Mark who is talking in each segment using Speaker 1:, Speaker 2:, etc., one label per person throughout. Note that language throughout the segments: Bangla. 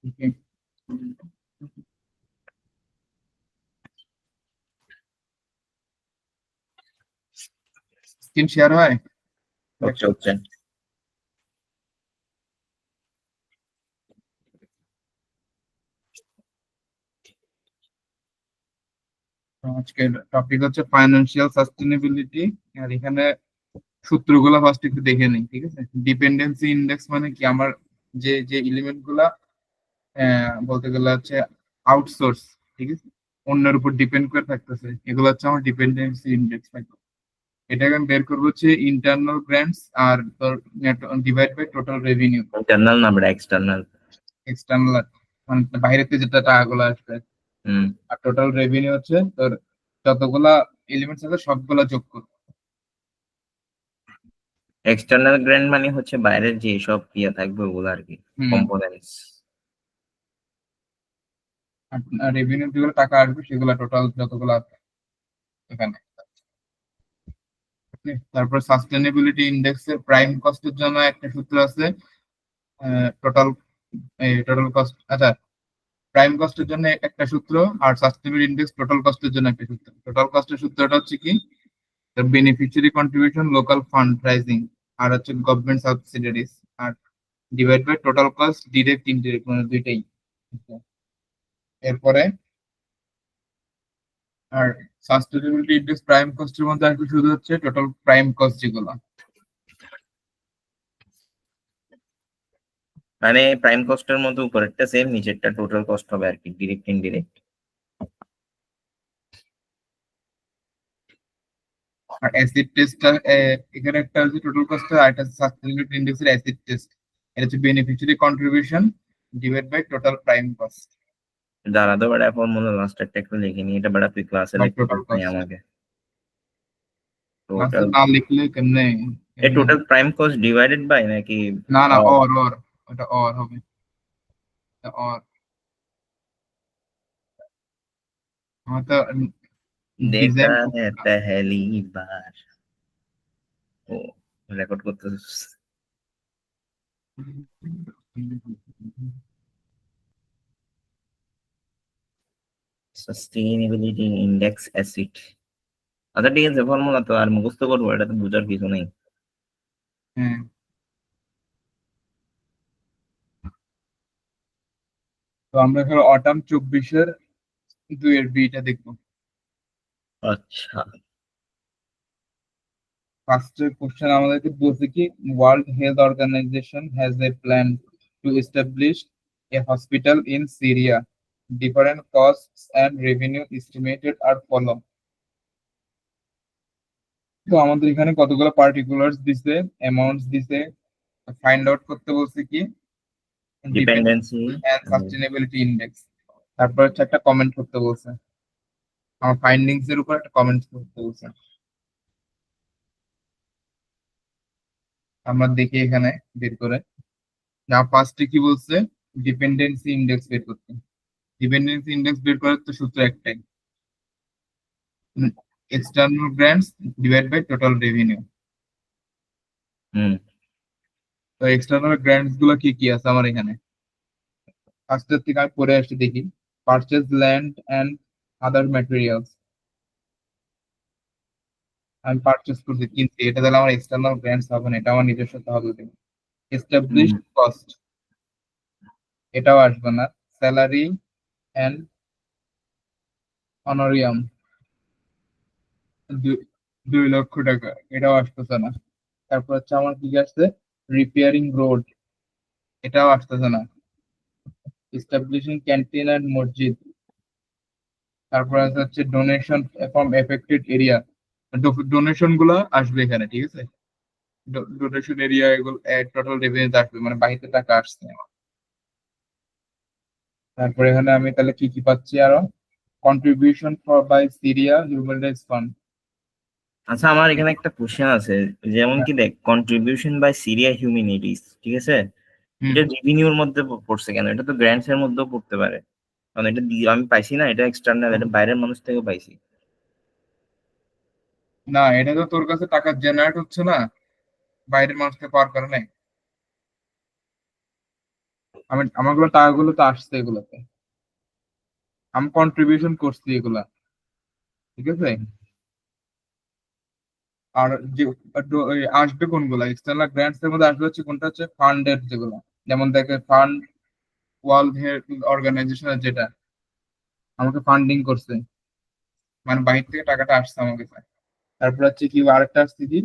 Speaker 1: Okay. স্ক্রিন শেয়ার হয়?
Speaker 2: হচ্ছে হচ্ছে
Speaker 1: আজকের টপিক হচ্ছে ফাইন্যান্সিয়াল সাস্টেনেবিলিটি। আর এখানে সূত্রগুলো ফার্স্ট একটু দেখে নিই, ঠিক আছে? ডিপেন্ডেন্সি ইন্ডেক্স মানে কি? আমার যে যে এলিমেন্ট গুলা বলতে গেলে হচ্ছে আউটসোর্স, ঠিক আছে, অন্যের উপর ডিপেন্ড করে থাকতেছে, এগুলো হচ্ছে আমার ডিপেন্ডেন্সি ইন্ডেক্স। এটাকে আমি বের করবো হচ্ছে ইন্টারনাল গ্র্যান্টস আর তোর divide by total revenue.
Speaker 2: Internal না বেটা এক্সটার্নাল।
Speaker 1: এক্সটার্নাল মানে বাইরে থেকে যেটা টাকাগুলো আসবে।
Speaker 2: হুম।
Speaker 1: আর টোটাল রেভিনিউ হচ্ছে তোর যতগুলা এলিমেন্টস আছে সবগুলা যোগ করবো।
Speaker 2: এক্সটার্নাল গ্র্যান্ড মানে হচ্ছে বাইরের যে সব ইয়ে থাকবে ওগুলো আর কি,
Speaker 1: হুম।
Speaker 2: কম্পোনেন্টস।
Speaker 1: আর রেভিনিউ যেগুলো টাকা আসবে সেগুলো টোটাল যতগুলো আছে এখানে। Okay? তারপর সাস্টেনেবিলিটি ইন্ডেক্সের প্রাইম কস্টের জন্য একটা সূত্র আছে। টোটাল টোটাল কস্ট, আচ্ছা, প্রাইম কস্টের জন্য একটা সূত্র, আর সাস্টেনেবল ইন্ডেক্স টোটাল কস্টের জন্য একটা সূত্র। টোটাল কস্টের সূত্রটা হচ্ছে কি? Beneficiary contribution, local fund raising, আর হচ্ছে গভর্নমেন্ট সাবসিডিয়ারিজ, আর divide by total cost direct indirect, মানে দুইটাই। এরপরে আর সাস্টেনেবিলিটি ইন্ডেক্স প্রাইম কস্টের মধ্যে আসবে শুধু হচ্ছে টোটাল প্রাইম কস্ট যেগুলো।
Speaker 2: মানে প্রাইম কস্টের মধ্যে উপরেরটা সেম, নিচেরটা টোটাল কস্ট হবে আর কি, ডিরেক্ট ইনডিরেক্ট।
Speaker 1: আর অ্যাসিড টেস্টটা এখানে একটা হচ্ছে টোটাল কস্ট, আর একটা সাস্টেনেবিলিটি ইন্ডেক্সের অ্যাসিড টেস্ট। এটা হচ্ছে beneficiary contribution divide by total prime cost
Speaker 2: দাঁড়া তো বেটা, ফর্মুলা লাস্টেরটা একটু লিখে নি, এটা বেটা তুই ক্লাসে
Speaker 1: বাই
Speaker 2: লিখতে
Speaker 1: টোটাল
Speaker 2: বলতে নাই
Speaker 1: কস্ট।
Speaker 2: আমাকে।
Speaker 1: ক্লাসে
Speaker 2: টোটাল,
Speaker 1: না লিখলে কেমনে?
Speaker 2: এ total prime cost divided by নাকি?
Speaker 1: না না,
Speaker 2: or?
Speaker 1: অর ওটা অর হবে, অর। আমার তো
Speaker 2: देखा
Speaker 1: ডিজাইন
Speaker 2: है पहली बार। ও, রেকর্ড করতেছিস? Sustainability index acid. আচ্ছা ঠিক আছে, ফর্মুলা তো আর মুখস্থ করবো, এটা তো বুঝার কিছু নেই।
Speaker 1: হ্যাঁ, তো আমরা এখানে অটাম 24-এর 2-এর বিটা দেখবো।
Speaker 2: আচ্ছা।
Speaker 1: ফার্স্ট কোশ্চেন আমাদেরকে বলছে কি, World Health Organization has a plan to establish a hospital in Syria, different costs and revenue estimated are follow. তো আমাদের এখানে কতগুলো পার্টিকুলার্স দিছে, অ্যামাউন্টস দিছে, ফাইন্ড আউট করতে বলছে কি
Speaker 2: dependency.
Speaker 1: Dependency and sustainability index. তারপর হচ্ছে একটা কমেন্ট করতে বলছে, আমার ফাইন্ডিংস এর উপর একটা কমেন্ট করতে বলছে। আমরা দেখি এখানে বের করে, যা ফার্স্টে কি বলছে, ডিপেন্ডেন্সি ইন্ডেক্স বের করতে। ডিপেন্ডেন্সি ইন্ডেক্স বের করার তো সূত্র একটাই, external grants divide by total revenue.
Speaker 2: হুম।
Speaker 1: তো এক্সটার্নাল গ্র্যান্টস গুলো কি কি আছে আমার এখানে? ফার্স্টের থেকে আমি পরে আসছি দেখি। Purchase land and other materials, আমি পারচেজ করছি, কিনছি, এটা তাহলে আমার এক্সটার্নাল গ্র্যান্টস হবে না, এটা আমার নিজস্ব হবে। এস্টাবলিশ
Speaker 2: হুম।
Speaker 1: কস্ট, এটাও আসবে না। স্যালারি অ্যান্ড অনারিয়াম 2 লক্ষ টাকা, এটাও আসতেছে না। তারপর হচ্ছে আমার কি আসছে, রিপেয়ারিং রোড, এটাও আসতেছে না। এস্টাবলিশিং ক্যান্টিন অ্যান্ড মসজিদ, তারপর হচ্ছে donation from affected area, donation গুলো আসবে এখানে, ঠিক আছে? ডোনেশন এরিয়া এগুলো টোটাল রেভিনিউ আসবে, মানে বাহিতে টাকা আসছে আমার। তারপর এখানে আমি তাহলে কি কি পাচ্ছি আরো, contribution for by Syria human rights fund.
Speaker 2: আচ্ছা আমার এখানে একটা কোশ্চেন আছে, যেমন কি দেখ, কন্ট্রিবিউশন বাই সিরিয়া হিউম্যানিটিস, ঠিক আছে,
Speaker 1: হুম।
Speaker 2: এটা রেভিনিউর মধ্যে পড়ছে কেন? এটা তো গ্র্যান্টস এর মধ্যেও পড়তে পারে, কারণ এটা আমি পাইছি না, এটা এক্সটার্নাল, এটা বাইরের মানুষ থেকে পাইছি।
Speaker 1: না, এটা তো তোর কাছে টাকা জেনারেট হচ্ছে না, বাইরের মানুষকে পাওয়ার কারণে। আমারগুলো টাকাগুলো তো আসছে এগুলোতে, আমি কন্ট্রিবিউশন করছি এগুলা, ঠিক আছে। আর যে আসবে কোনগুলা এক্সটার্নাল গ্রান্টস এর মধ্যে আসবে হচ্ছে কোনটা হচ্ছে ফান্ডের যেগুলো, যেমন দেখে ফান্ড ওয়ার্ল্ড হেলথ অর্গানাইজেশনের যেটা আমাকে ফান্ডিং করছে, মানে বাহির থেকে টাকাটা আসছে আমার কাছে। তারপর হচ্ছে কি আরেকটা আসছে কি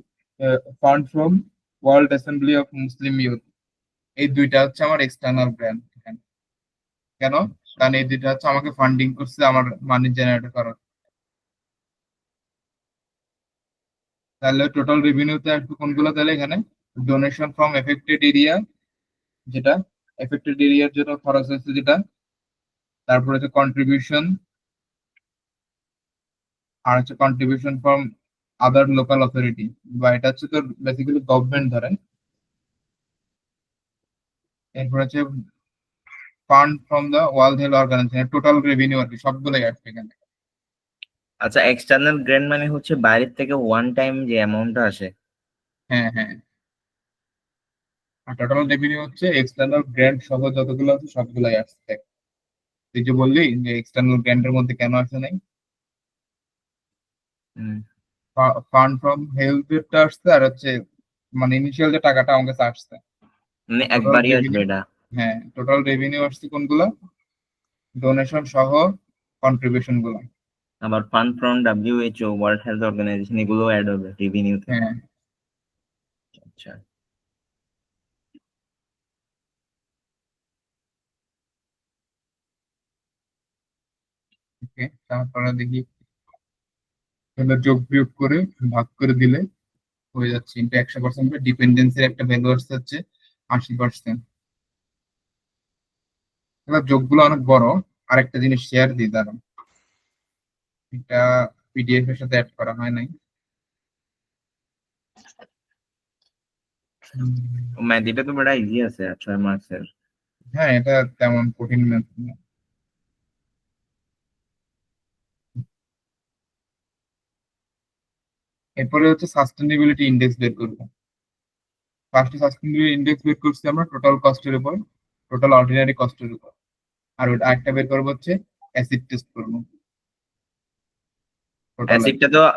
Speaker 1: fund from world assembly of Muslim youth, এই দুইটা হচ্ছে আমার এক্সটার্নাল গ্রান্ট। কেন? কারণ এই দুইটা হচ্ছে আমাকে ফান্ডিং করছে আমার মানি জেনারেট করার। তাহলে টোটাল রেভিনিউতে আসবে কোনগুলো তাহলে এখানে ডোনেশন ফ্রম এফেক্টেড এরিয়া, যেটা এফেক্টেড এরিয়ার জন্য খরচ হচ্ছে যেটা, তারপর হচ্ছে কন্ট্রিবিউশন, আর হচ্ছে contribution from other local authority, বা এটা হচ্ছে তো বেসিক্যালি গভর্নমেন্ট ধরেন। এরপর হচ্ছে fund from the World Health Organization, total revenue আর কি সবগুলোই আসবে এখানে।
Speaker 2: আচ্ছা, এক্সটার্নাল গ্র্যান্ট মানে হচ্ছে বাইরের থেকে ওয়ান টাইম যে অ্যামাউন্টটা আসে।
Speaker 1: হ্যাঁ হ্যাঁ, আর টোটাল রেভিনিউ হচ্ছে এক্সটার্নাল গ্র্যান্ট সহ যতগুলো আছে সবগুলাই আসছে। তুই যে বললি যে এক্সটার্নাল গ্র্যান্টের মধ্যে কেন আসে নাই,
Speaker 2: হুম,
Speaker 1: ফান্ড ফ্রম হেলথ এরটা আসছে, আর হচ্ছে মানে ইনিশিয়াল যে টাকাটা আমার কাছে আসছে।
Speaker 2: মানে
Speaker 1: টোটাল
Speaker 2: একবারই আসবে
Speaker 1: রেভিনিউ,
Speaker 2: এটা।
Speaker 1: হ্যাঁ টোটাল রেভিনিউ আসছে কোনগুলো, ডোনেশন সহ কন্ট্রিবিউশন গুলো।
Speaker 2: আবার fund from WHO, World Health Organization, এগুলো অ্যাড হবে রেভিনিউতে।
Speaker 1: হ্যাঁ,
Speaker 2: আচ্ছা।
Speaker 1: ওকে, তারপরে দেখি এগুলো যোগ বিয়োগ করে ভাগ করে দিলে হয়ে যাচ্ছে কিন্তু 100%। ডিপেন্ডেন্সির একটা ভ্যালু আসছে হচ্ছে 80%। এবার যোগগুলো অনেক বড়। আরেকটা জিনিস শেয়ার দিই দাঁড়ান, এটা পিডিএফ এর সাথে অ্যাড করা হয় নাই। হুম,
Speaker 2: ম্যাথ এটা তো বড় ইজি আছে, 6 মার্কসের।
Speaker 1: হ্যাঁ এটা তেমন কঠিন math না। এরপরে হচ্ছে সাস্টেনেবিলিটি ইন্ডেক্স বের করবো। ফার্স্টে সাস্টেনেবিলিটি ইন্ডেক্স বের করছি আমরা টোটাল কস্টের উপর, টোটাল অর্ডিনারি কস্টের উপর। আর ওটা আরেকটা বের করবো হচ্ছে অ্যাসিড টেস্ট করবো টোটাল।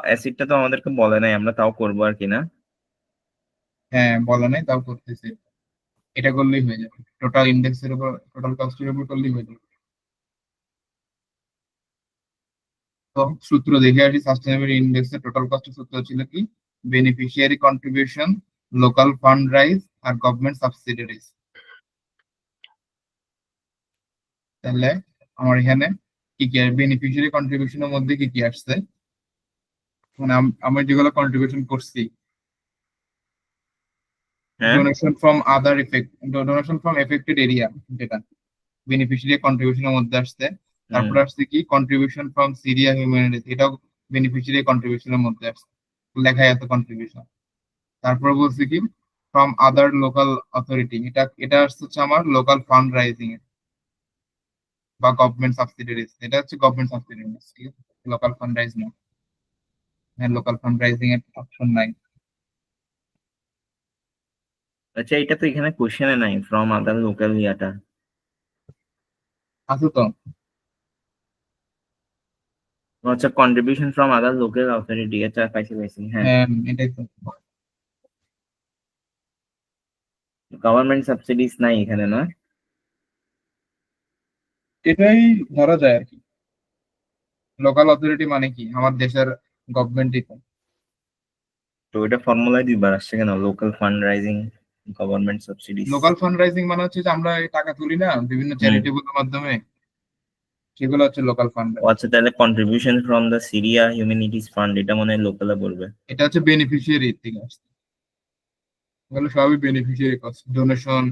Speaker 2: অ্যাসিডটা তো আমাদেরকে বলে নাই, আমরা তাও করবো আর কি না।
Speaker 1: হ্যাঁ বলা নাই তাও করতেছি, এটা করলেই হয়ে যাবে। টোটাল ইন্ডেক্সের উপর, টোটাল কস্টের উপর করলেই হয়ে যাবে। তো সূত্র দেখে আসি, সাস্টেনেবল ইন্ডেক্সের টোটাল কস্টের সূত্র ছিল কি, beneficiary contribution, local fund raise, আর গভর্নমেন্ট সাবসিডিয়ারিজ। তাহলে আমার এখানে কি কি বেনিফিশিয়ারি কন্ট্রিবিউশনের মধ্যে কি কি আসছে, মানে আমি যেগুলো কন্ট্রিবিউশন করছি,
Speaker 2: হ্যাঁ।
Speaker 1: Donation from other effect, donation from affected area, যেটা বেনিফিশিয়ারি কন্ট্রিবিউশনের মধ্যে আসছে।
Speaker 2: হুম।
Speaker 1: তারপরে আসছে কি কন্ট্রিবিউশন ফ্রম সিরিয়া হিউম্যানিটিস, এটাও বেনিফিশিয়ারি কন্ট্রিবিউশনের মধ্যে আসছে, লেখায় আছে কন্ট্রিবিউশন। তারপরে বলছে কি ফ্রম আদার লোকাল অথরিটি, এটা এটা আসছে হচ্ছে আমার লোকাল ফান্ড রাইজিং এর বা গভর্নমেন্ট সাবসিডিয়ারিজ, এটা হচ্ছে গভর্নমেন্ট সাবসিডিয়ারিজ, ঠিক আছে, লোকাল ফান্ড রাইজ না। হ্যাঁ লোকাল ফান্ড রাইজিং এর অপশন নাই।
Speaker 2: আচ্ছা, এটা তো এখানে কোশ্চেনে নাই, ফ্রম আদার লোকাল ইয়াটা।
Speaker 1: আছে তো।
Speaker 2: আচ্ছা, contribution from other local authority, আচ্ছা পাইছি পাইছি, হ্যাঁ।
Speaker 1: হ্যাঁ এটাই তো।
Speaker 2: গভর্নমেন্ট সাবসিডিজ নাই এখানে না।
Speaker 1: এটাই ধরা যায় আর কি। লোকাল অথরিটি মানে কি আমার দেশের গভর্নমেন্টই তো।
Speaker 2: তো এটা ফর্মুলায় দুইবার আসছে কেন, local fund rising, government subsidies.
Speaker 1: Local fund rising মানে হচ্ছে যে আমরা এই টাকা তুলি না বিভিন্ন
Speaker 2: হুম।
Speaker 1: চ্যারিটেবলের মাধ্যমে, সেগুলো হচ্ছে লোকাল ফান্ড
Speaker 2: ও
Speaker 1: রাইজিং।
Speaker 2: আচ্ছা, তাহলে contribution from the Syria humanities fund, এটা মনে হয় লোকালে পড়বে।
Speaker 1: এটা হচ্ছে বেনিফিশিয়ারি থেকে আসছে, এগুলো সবই বেনিফিশিয়ারি কস্ট, ডোনেশন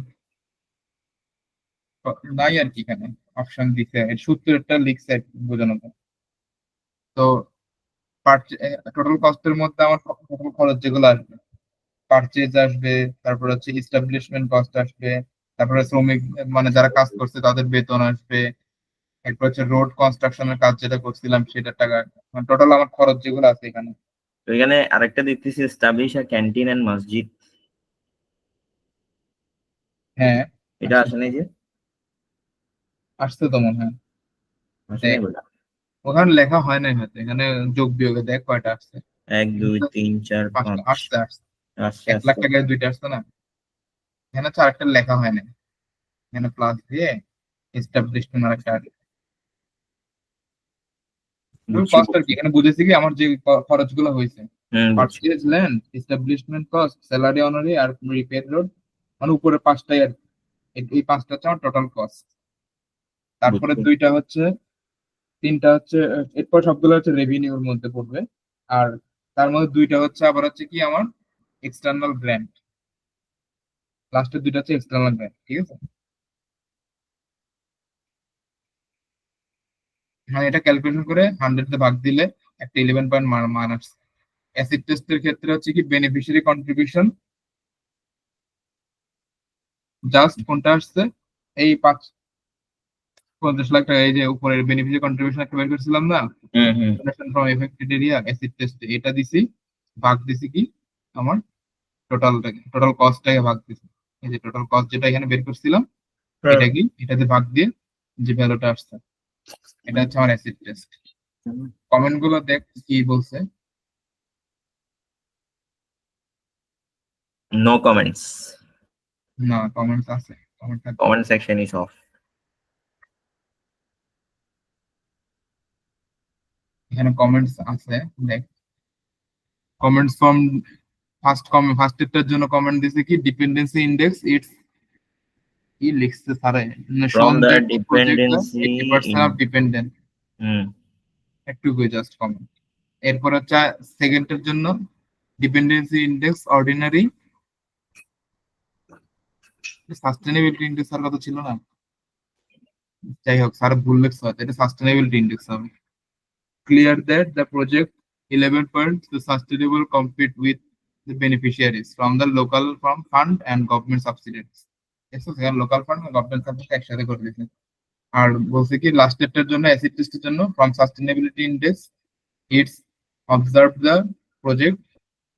Speaker 1: নাই আর কি এখানে। অপশন দিছে এর সূত্রটা লিখছে আর কি বোঝানোর জন্য। তো টোটাল কস্টের মধ্যে আমার টোটাল খরচ যেগুলো আসবে, পারচেজ আসবে, তারপর হচ্ছে ইস্টাবলিশমেন্ট কস্ট আসবে, তারপরে শ্রমিক মানে যারা কাজ করছে তাদের বেতন আসবে, এরপর হচ্ছে রোড কনস্ট্রাকশনের কাজ যেটা করছিলাম সেটার টাকা, মানে টোটাল আমার খরচ যেগুলো আছে এখানে।
Speaker 2: তো এখানে আরেকটা দেখতেছি, এস্টাবলিশ আ ক্যান্টিন এন্ড মসজিদ,
Speaker 1: হ্যাঁ
Speaker 2: এটা
Speaker 1: আছে।
Speaker 2: আসে নাই যে।
Speaker 1: আসছে তো মনে হয়।
Speaker 2: আসলে
Speaker 1: দেখ, ওখানে লেখা হয় নাই হয়তো, এখানে যোগ বিয়োগে দেখ কয়টা আসছে।
Speaker 2: 1 2 3 4
Speaker 1: পাঁচটা
Speaker 2: 5
Speaker 1: আসছে আসছে।
Speaker 2: আস্তে
Speaker 1: 1 লাখ
Speaker 2: আস্তে
Speaker 1: টাকায় দুইটা আসছে না। এখানে হচ্ছে আরেকটা লেখা হয় না, এখানে প্লাস দিয়ে এস্টাবলিশমেন্ট আরেকটা আছে।
Speaker 2: বুঝছি
Speaker 1: কস্ট আর কি
Speaker 2: বুঝছি।
Speaker 1: এখানে বুঝেছি কি আমার যে খরচগুলো হয়েছে,
Speaker 2: বুঝছি।
Speaker 1: Purchase land, establishment cost, salary honorary আর রিপেয়ার রোড, মানে উপরে পাঁচটাই আর কি। এই পাঁচটা হচ্ছে আমার টোটাল কস্ট। তারপরে
Speaker 2: বুঝছি।
Speaker 1: দুইটা হচ্ছে, তিনটা হচ্ছে এরপর সবগুলো হচ্ছে রেভিনিউর মধ্যে পড়বে। আর তার মধ্যে দুইটা হচ্ছে আবার হচ্ছে কি আমার এক্সটার্নাল গ্র্যান্ট, লাস্টের দুইটা হচ্ছে এক্সটার্নাল গ্র্যান্ট, ঠিক আছে। হ্যাঁ, এটা ক্যালকুলেশন করে 100 দিয়ে ভাগ দিলে একটা 11 পয়েন্ট মান আসছে। অ্যাসিড টেস্টের ক্ষেত্রে হচ্ছে কি বেনিফিশিয়ারি কন্ট্রিবিউশন জাস্ট কোনটা আসছে, এই 50 লাখ টাকা, এই যে উপরের বেনিফিশিয়ারি কন্ট্রিবিউশন একটা বের করছিলাম না,
Speaker 2: হুম।
Speaker 1: From affected area acid test, এটা দিছি, ভাগ দিছি কি আমার টোটাল কস্টটাকে ভাগ দিছি। এই যে টোটাল কস্ট যেটা এখানে বের করছিলাম, এটা কি এটাতে ভাগ দিয়ে যে ভ্যালুটা আসছে, এটা হচ্ছে আমার অ্যাসিড টেস্ট। কমেন্ট গুলো দেখ কি বলছে।
Speaker 2: No comments.
Speaker 1: না, কমেন্টস আছে, কমেন্ট থাকবে।
Speaker 2: Comment section is off.
Speaker 1: এখানে কমেন্টস আছে, দেখ। কমেন্টস ফ্রম ফার্স্ট এর জন্য কমেন্ট দিছে কি ডিপেন্ডেন্সি ইন্ডেক্স ইটস, কি লিখছে স্যারে,
Speaker 2: ফ্রম
Speaker 1: শোন
Speaker 2: the
Speaker 1: that the project the
Speaker 2: dependency
Speaker 1: 80%
Speaker 2: in.
Speaker 1: Of dependent,
Speaker 2: হুম।
Speaker 1: একটু জাস্ট কমেন্ট। এরপর হচ্ছে সেকেন্ডের জন্য dependency index ordinary, sustainability index আর কথা ছিল না, যাই হোক স্যার ভুল লিখছে হয়তো, এটা সাস্টেনেবিলিটি ইন্ডেক্স হবে। Clear that the project 11 points the sustainable compete with the beneficiaries from the local from fund and government subsidies. দেখছো সেখানে লোকাল ফান্ড আর গভর্নমেন্ট সাবজেক্ট একসাথে করে দিয়েছে। আর বলছে কি লাস্ট এর জন্য অ্যাসিড টেস্টের জন্য from sustainability index it's observe the project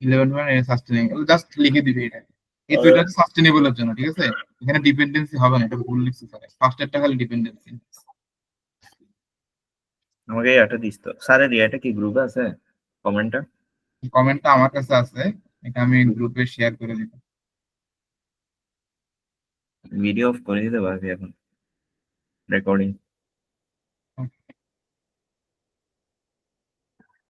Speaker 1: 11 point sustainable, just লিখে দিবি এটা। এই দুইটা হচ্ছে সাস্টেনেবল এর জন্য, ঠিক আছে। এখানে ডিপেন্ডেন্সি হবে না, এটা ভুল লিখছে স্যার, ফার্স্ট এরটা খালি ডিপেন্ডেন্সি।
Speaker 2: আমাকে এটা দিস তো স্যারের, এটা কি গ্রুপে আছে কমেন্টটা?
Speaker 1: কমেন্টটা আমার কাছে আছে, এটা আমি গ্রুপে শেয়ার করে দিব।
Speaker 2: ভিডিও অফ করে দিতে পারবি এখন রেকর্ডিং?